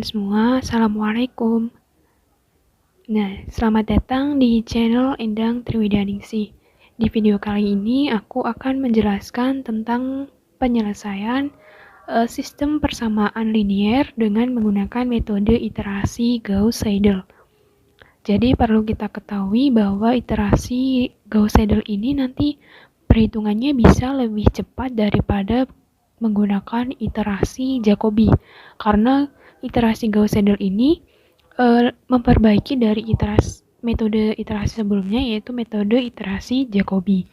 teman-teman semua, Assalamualaikum. Nah, selamat datang di channel Endang Triwidaningsih. Di video kali ini, aku akan menjelaskan tentang penyelesaian sistem persamaan linier dengan menggunakan metode iterasi Gauss-Seidel. Jadi, perlu kita ketahui bahwa iterasi Gauss-Seidel ini nanti perhitungannya bisa lebih cepat daripada menggunakan iterasi Jacobi, karena iterasi Gauss-Seidel ini memperbaiki dari metode iterasi sebelumnya, yaitu metode iterasi Jacobi.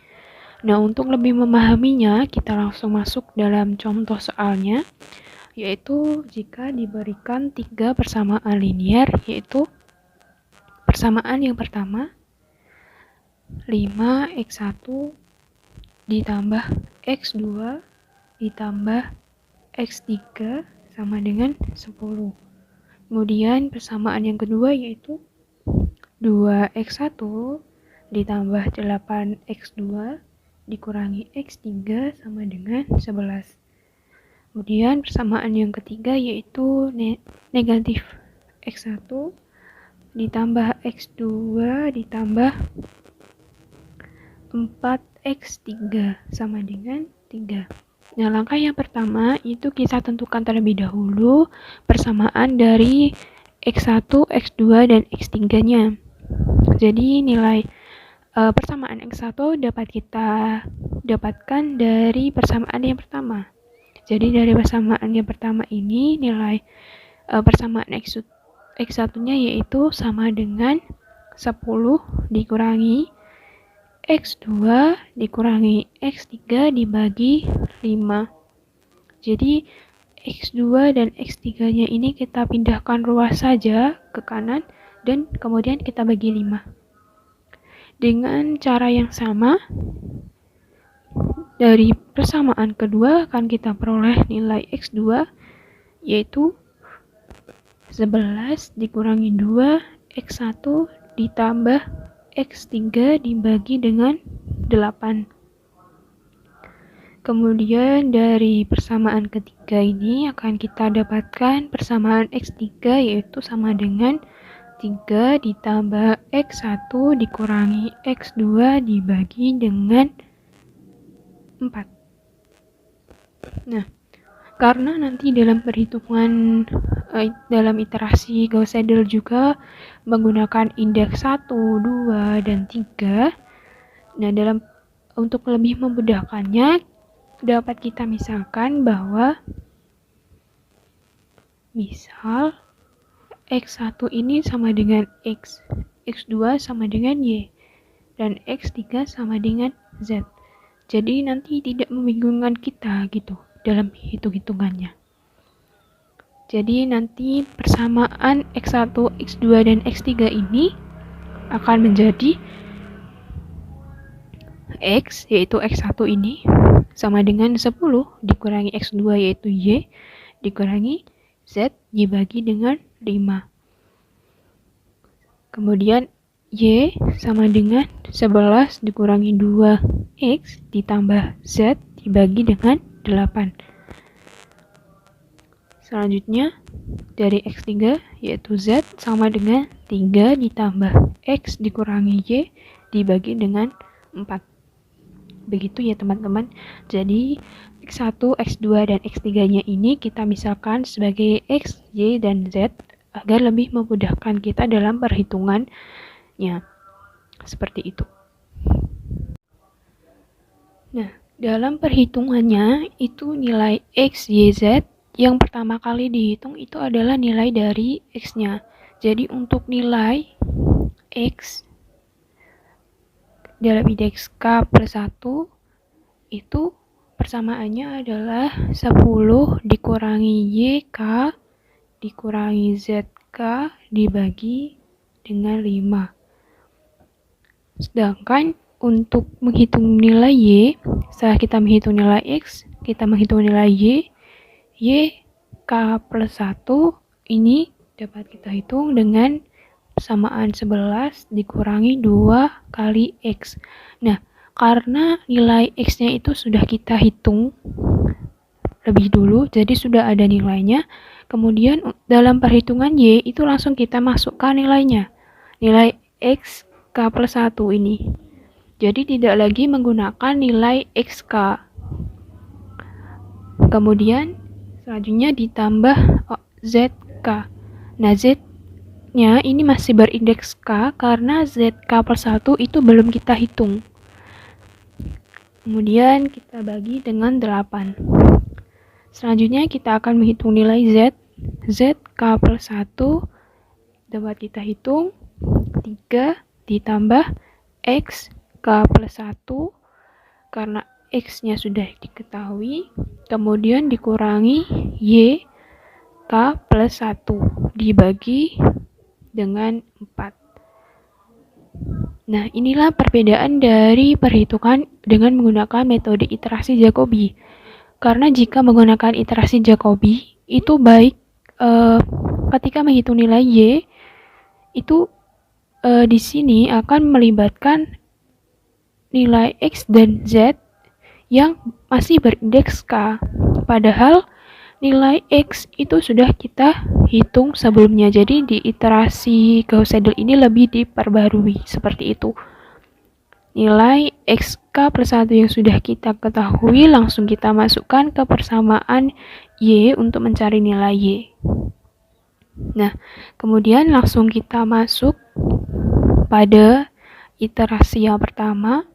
Nah, untuk lebih memahaminya, kita langsung masuk dalam contoh soalnya, yaitu jika diberikan 3 persamaan linier, yaitu persamaan yang pertama 5x1 ditambah x2 ditambah x3 sama dengan 10. Kemudian persamaan yang kedua yaitu 2x1 ditambah 8x2 dikurangi x3 sama dengan 11. Kemudian persamaan yang ketiga yaitu negatif x1 ditambah x2 ditambah 4x3 sama dengan 3. Nah, langkah yang pertama itu kita tentukan terlebih dahulu persamaan dari x1, x2, dan x3-nya. Jadi nilai persamaan x1 dapat kita dapatkan dari persamaan yang pertama. Jadi dari persamaan yang pertama ini nilai persamaan x1-nya yaitu sama dengan 10 dikurangi x2 dikurangi x3 dibagi 5. Jadi x2 dan x3-nya ini kita pindahkan ruas saja ke kanan dan kemudian kita bagi 5. Dengan cara yang sama, dari persamaan kedua akan kita peroleh nilai x2 yaitu 11 dikurangi 2 x1 ditambah x3 dibagi dengan 8. Kemudian dari persamaan ketiga ini akan kita dapatkan persamaan x3 yaitu sama dengan 3 ditambah x1 dikurangi x2 dibagi dengan 4. Nah, karena nanti dalam perhitungan dalam iterasi Gauss-Seidel juga menggunakan indeks 1, 2, dan 3. Nah, untuk lebih memudahkannya dapat kita misalkan bahwa misal x1 ini sama dengan x, x2 sama dengan y, dan x3 sama dengan z. Jadi nanti tidak membingungkan kita gitu dalam hitung-hitungannya. Jadi nanti persamaan x1, x2, dan x3 ini akan menjadi x, yaitu x1 ini, sama dengan 10 dikurangi x2 yaitu y, dikurangi z dibagi dengan 5. Kemudian y sama dengan 11 dikurangi 2x ditambah z dibagi dengan 8. Selanjutnya, dari x3 yaitu z sama dengan 3 ditambah x dikurangi y dibagi dengan 4. Begitu ya teman-teman. Jadi x1, x2, dan x3-nya ini kita misalkan sebagai x, y, dan z agar lebih memudahkan kita dalam perhitungannya. Seperti itu. Nah, dalam perhitungannya itu nilai x, y, z yang pertama kali dihitung itu adalah nilai dari x-nya. Jadi untuk nilai x dalam indeks k plus 1 itu persamaannya adalah 10 dikurangi yk dikurangi zk dibagi dengan 5. Sedangkan untuk menghitung nilai y, setelah kita menghitung nilai x, kita menghitung nilai y k plus 1 ini dapat kita hitung dengan persamaan 11 dikurangi 2 kali x. Nah, karena nilai x-nya itu sudah kita hitung lebih dulu, jadi sudah ada nilainya, Kemudian dalam perhitungan Y itu langsung kita masukkan nilainya. Nilai X K plus 1 ini. Jadi tidak lagi menggunakan nilai XK. Kemudian selanjutnya ditambah ZK. Nah, Z-nya ini masih berindeks K karena ZK plus 1 itu belum kita hitung. Kemudian kita bagi dengan 8. Selanjutnya kita akan menghitung nilai Z. ZK plus 1 dapat kita hitung 3 ditambah X K plus 1 karena X-nya sudah diketahui, kemudian dikurangi Y K plus 1 dibagi dengan 4. Nah, inilah perbedaan dari perhitungan dengan menggunakan metode iterasi Jacobi. Karena jika menggunakan iterasi Jacobi, itu baik ketika menghitung nilai Y, itu di sini akan melibatkan nilai X dan Z yang masih berindeks K. Padahal nilai X itu sudah kita hitung sebelumnya. Jadi di iterasi Gauss-Seidel ini lebih diperbarui seperti itu. Nilai XK plus 1 yang sudah kita ketahui langsung kita masukkan ke persamaan Y untuk mencari nilai Y. Nah, kemudian langsung kita masuk pada iterasi yang pertama.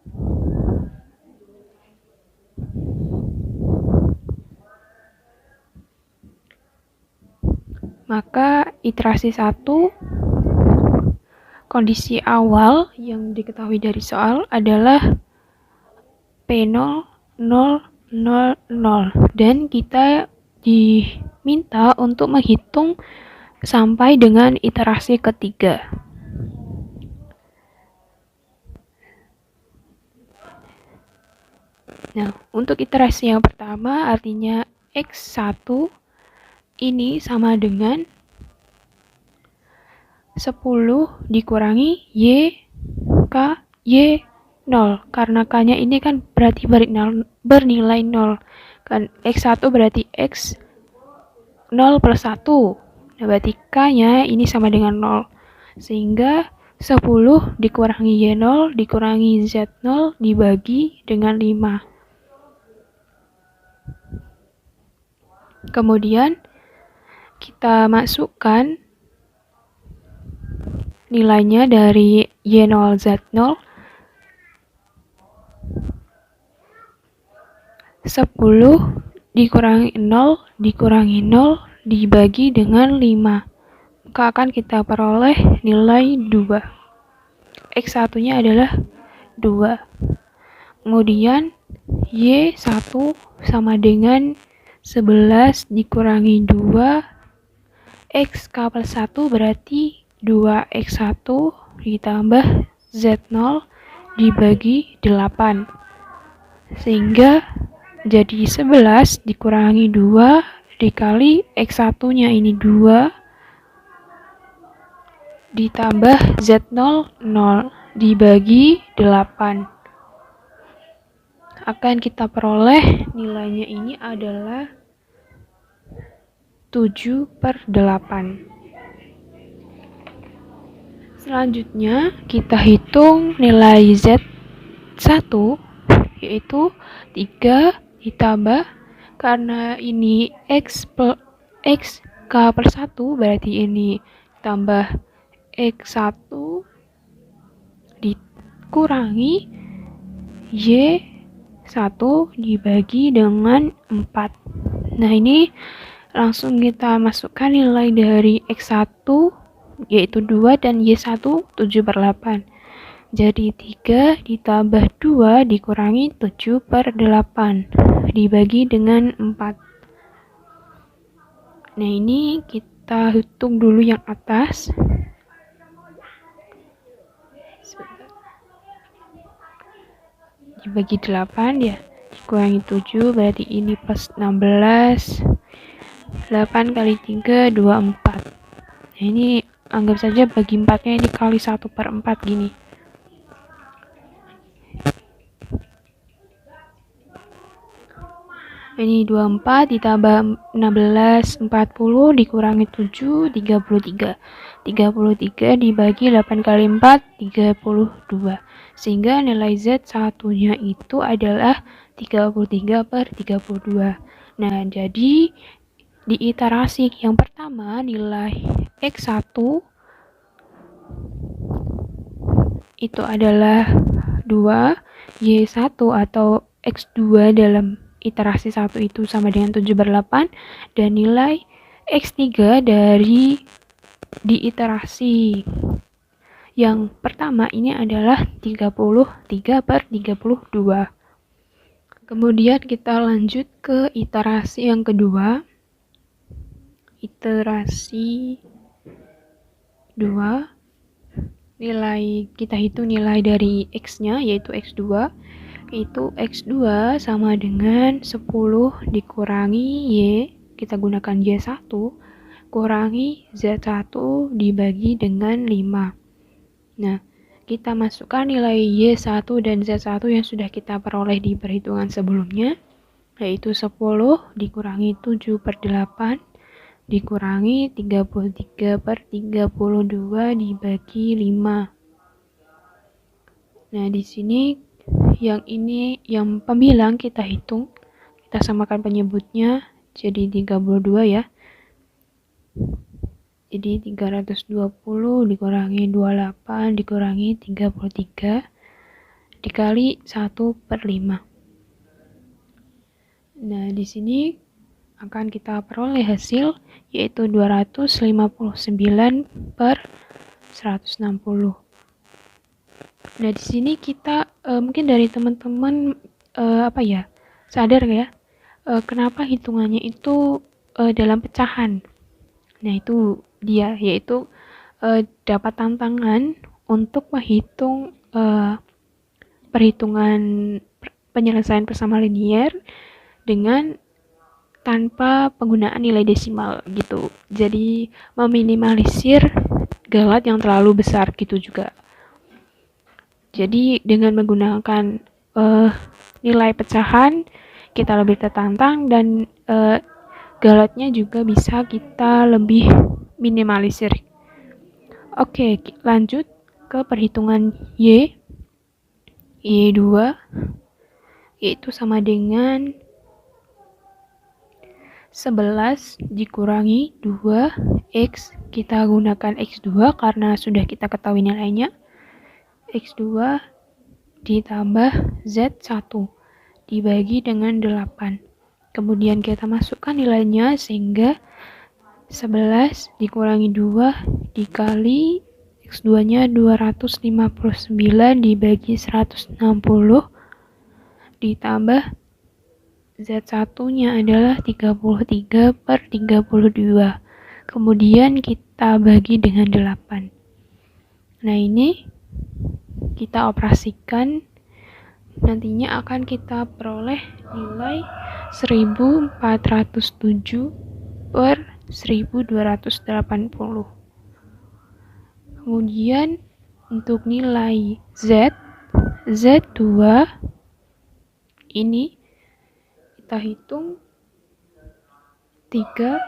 Maka iterasi 1, kondisi awal yang diketahui dari soal adalah P0, 0, 0, 0. Dan kita diminta untuk menghitung sampai dengan iterasi ketiga. Nah, untuk iterasi yang pertama artinya X1 ini sama dengan 10 dikurangi Y K Y 0. Karena K-nya ini kan berarti bernilai 0. Kan X1 berarti X 0 plus 1. Nah, berarti K-nya ini sama dengan 0. Sehingga 10 dikurangi Y0 dikurangi Z0 dibagi dengan 5. Kemudian kita masukkan nilainya dari Y0 Z0. 10 dikurangi 0 dikurangi 0 dibagi dengan 5. Maka akan kita peroleh nilai 2. X1-nya adalah 2. Kemudian Y1 sama dengan 11 dikurangi 2 XK plus 1 berarti 2X1 ditambah Z0 dibagi 8. Sehingga jadi 11 dikurangi 2 dikali X1-nya ini 2 ditambah Z0 0 dibagi 8. Akan kita peroleh nilainya ini adalah 7/8. Selanjutnya kita hitung nilai Z1 yaitu 3 ditambah karena ini X K per 1 berarti ini tambah X1 dikurangi Y1 dibagi dengan 4. Nah, ini langsung kita masukkan nilai dari X1 yaitu 2 dan Y1 7/8. Jadi 3 ditambah 2 dikurangi 7/8 dibagi dengan 4. Nah, ini kita hitung dulu yang atas. Dibagi 8 ya, dikurangi 7 berarti ini plus 16. 8 kali 3 24. Nah, ini anggap saja bagi 4-nya ini kali 1/4 gini. Ini 24 ditambah 16, 40 dikurangi 7, 33. 33 dibagi 8 kali 4, 32. Sehingga nilai Z1-nya itu adalah 33/32. Nah, jadi di iterasi yang pertama nilai X1 itu adalah 2, Y1 atau X2 dalam iterasi 1 itu sama dengan 7/8, dan nilai X3 dari di iterasi yang pertama ini adalah 33/32. Kemudian kita lanjut ke iterasi yang kedua. Iterasi 2, kita hitung nilai dari X-nya yaitu X2. Itu X2 sama dengan 10 dikurangi Y, kita gunakan Y1, kurangi Z1 dibagi dengan 5. Nah, kita masukkan nilai Y1 dan Z1 yang sudah kita peroleh di perhitungan sebelumnya, yaitu 10 dikurangi 7/8 dikurangi 33/32 dibagi 5. Nah, di sini yang pembilang kita hitung, kita samakan penyebutnya jadi 32 ya. Jadi 320 dikurangi 28 dikurangi 33 dikali 1/5. Nah, di sini akan kita peroleh hasil yaitu 259/160. Nah, di sini kita mungkin dari teman-teman sadar ya, kenapa hitungannya itu dalam pecahan. Nah, itu dia, yaitu dapat tantangan untuk menghitung perhitungan penyelesaian persamaan linear dengan tanpa penggunaan nilai desimal gitu. Jadi meminimalisir galat yang terlalu besar gitu juga. Jadi dengan menggunakan nilai pecahan kita lebih tertantang dan galatnya juga bisa kita lebih minimalisir. Oke, lanjut ke perhitungan Y2 yaitu sama dengan 11 dikurangi 2X, kita gunakan X2 karena sudah kita ketahui nilainya. X2 ditambah Z1 dibagi dengan 8. Kemudian kita masukkan nilainya sehingga 11 dikurangi 2 dikali X2-nya 259 dibagi 160 ditambah Z1-nya adalah 33/32. Kemudian kita bagi dengan 8. Nah, ini kita operasikan, nantinya akan kita peroleh nilai 1407/1280. Kemudian untuk nilai Z2 ini kita hitung 3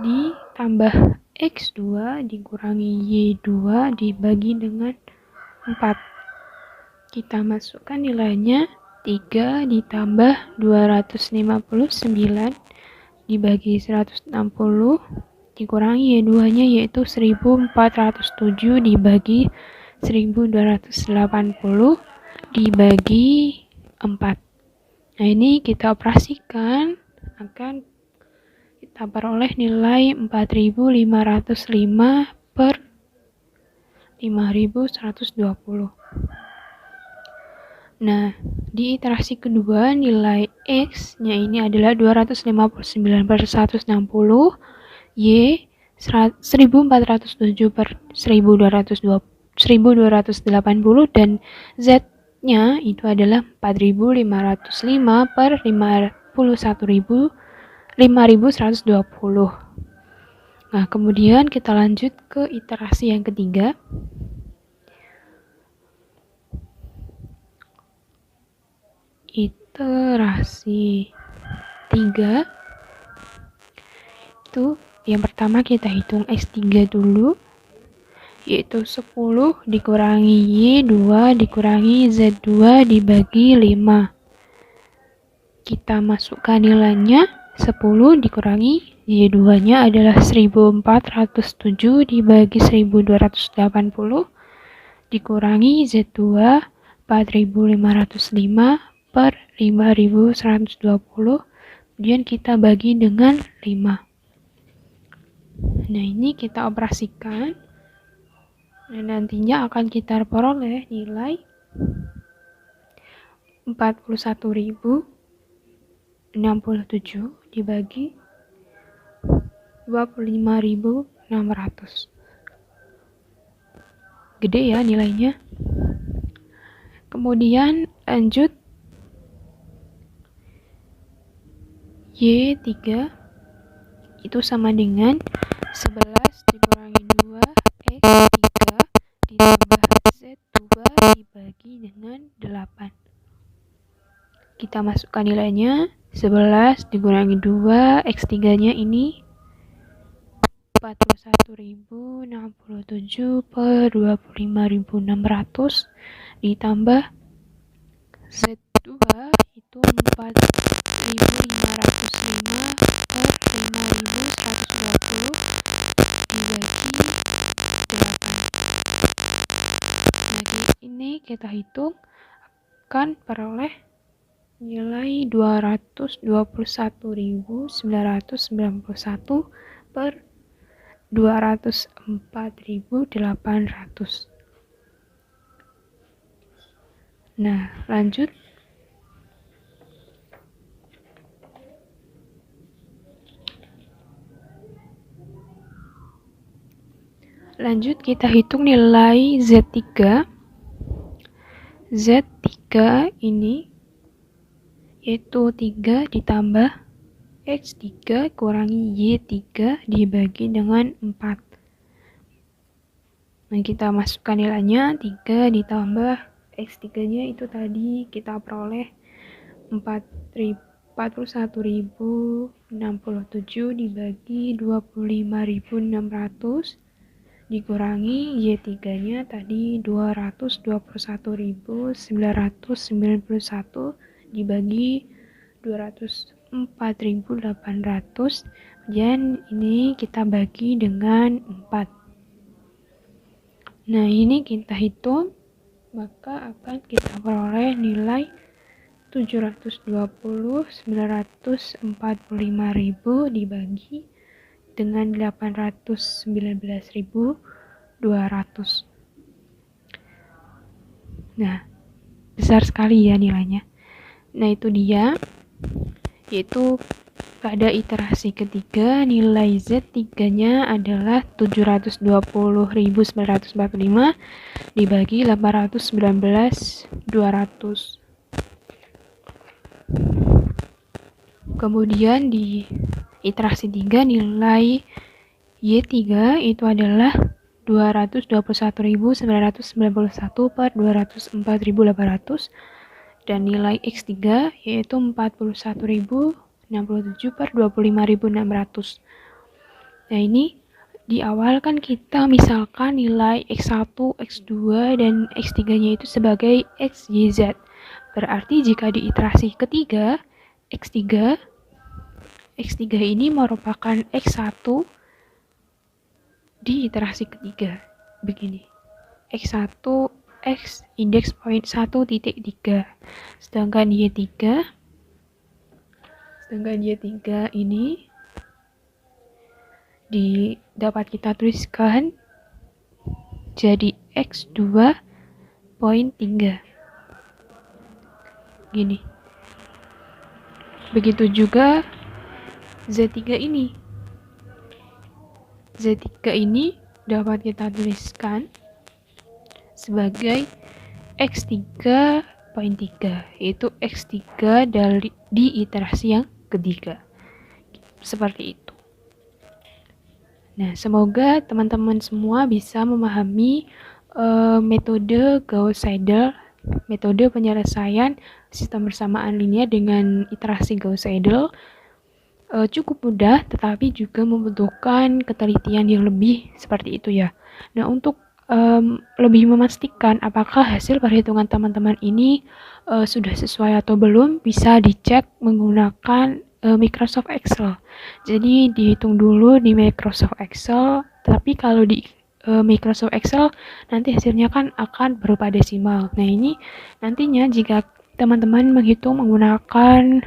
ditambah X2 dikurangi Y2 dibagi dengan 4. Kita masukkan nilainya 3 ditambah 259 dibagi 160 dikurangi Y2-nya yaitu 1407 dibagi 1280 dibagi 4. Nah, ini kita operasikan, akan kita peroleh nilai 4505/5120. Nah, di iterasi kedua nilai X-nya ini adalah 259/160, Y 1407/1280 dan Z-nya itu adalah 4505/5120. Nah, kemudian kita lanjut ke iterasi yang ketiga. Iterasi X3. Itu yang pertama kita hitung X3 dulu, yaitu 10 dikurangi Y2 dikurangi Z2 dibagi 5. Kita masukkan nilainya, 10 dikurangi Y2-nya adalah 1407 dibagi 1280 dikurangi Z2 4505 per 5120, kemudian kita bagi dengan 5. Nah, ini kita operasikan. Dan nantinya akan kita peroleh nilai 41.067 dibagi 25.600. Gede ya nilainya. Kemudian lanjut Y3 itu sama dengan 11 dikurangi 2 X3 ditambah Z2 dibagi dengan 8. Kita masukkan nilainya, 11 dikurangi 2 X3-nya ini 41.067 per 25.600 ditambah Z2 itu 4.505 per 5.120 dibagi 8. Jadi ini kita hitung akan peroleh nilai 221.991 per 204.800. Nah, lanjut. Lanjut kita hitung nilai Z3. Z3 ini yaitu 3 ditambah X3 kurangi Y3 dibagi dengan 4. Nah, kita masukkan nilainya, 3 ditambah X3-nya itu tadi kita peroleh 41.067 dibagi 25.600 dikurangi Y3-nya tadi 221.991 dibagi 204.800, dan ini kita bagi dengan 4. Nah, ini kita hitung, maka akan kita peroleh nilai 720.945.000 dibagi dengan 819.200. Nah, besar sekali ya nilainya. Nah, itu dia, yaitu pada iterasi ketiga nilai Z3-nya adalah 720.945 dibagi 819.200. Kemudian di iterasi 3 nilai Y3 itu adalah 221.991 per 204.800, dan nilai X3 yaitu 41.067 per 25.600. Nah, ini di awal kan kita misalkan nilai X1, X2, dan X3-nya itu sebagai X, Y, Z. Berarti jika di iterasi ketiga, X3 ini merupakan X1 di iterasi ketiga. Begini. X1 X indeks point 1.3. Sedangkan Y3 ini dapat kita tuliskan jadi X2.3. Gini. Begitu juga Z3 ini. Z3 ini dapat kita tuliskan sebagai X3.3, yaitu X3 di iterasi yang ketiga. Seperti itu. Nah, semoga teman-teman semua bisa memahami metode Gauss-Seidel, metode penyelesaian sistem bersamaan linear dengan iterasi Gauss-Seidel. cukup mudah, tetapi juga membutuhkan ketelitian yang lebih seperti itu ya. Nah, untuk lebih memastikan apakah hasil perhitungan teman-teman ini sudah sesuai atau belum, bisa dicek menggunakan Microsoft Excel. Jadi dihitung dulu di Microsoft Excel, tapi kalau di Microsoft Excel nanti hasilnya kan akan berupa desimal. Nah, ini nantinya jika teman-teman menghitung menggunakan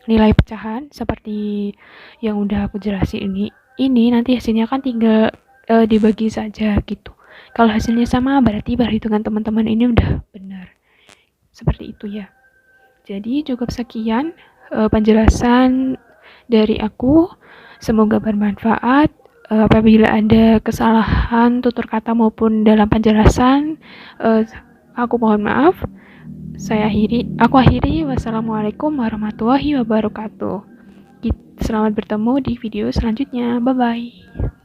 nilai pecahan seperti yang udah aku jelasin ini nanti hasilnya kan tinggal dibagi saja gitu. Kalau hasilnya sama berarti perhitungan teman-teman ini udah benar. Seperti itu ya. Jadi cukup sekian penjelasan dari aku. Semoga bermanfaat. Apabila ada kesalahan tutur kata maupun dalam penjelasan, aku mohon maaf. Aku akhiri. Wassalamualaikum warahmatullahi wabarakatuh. Selamat bertemu di video selanjutnya. Bye bye.